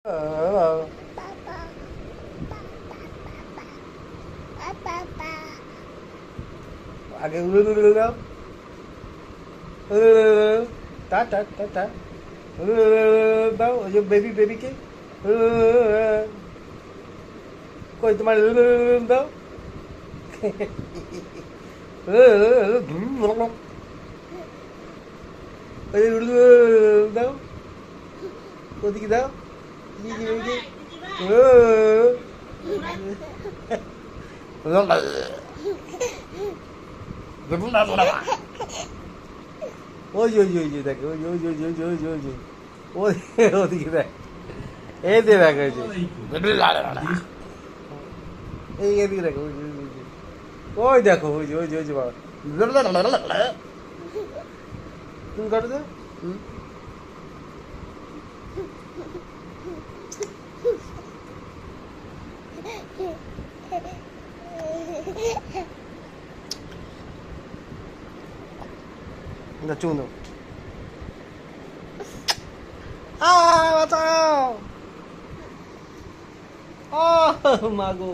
আগে উড়ে উড়ে দাও টা টা টা টা দাও ওই যে বেবি বেবিকে কই তোমার দাও দাও ওদিকে দাও ওই ওই ওই যে দেখে ওই ওই ওই ওই ওই ওই ওই ওদিকে দেখ এই দে দেখ ওই যে এই এদিকে দেখো ওই ওই দেখো ওই যে ওই যে ওই যে বাবা তুমি কাটো দে না চুমু দাও বাঁচাও মাগো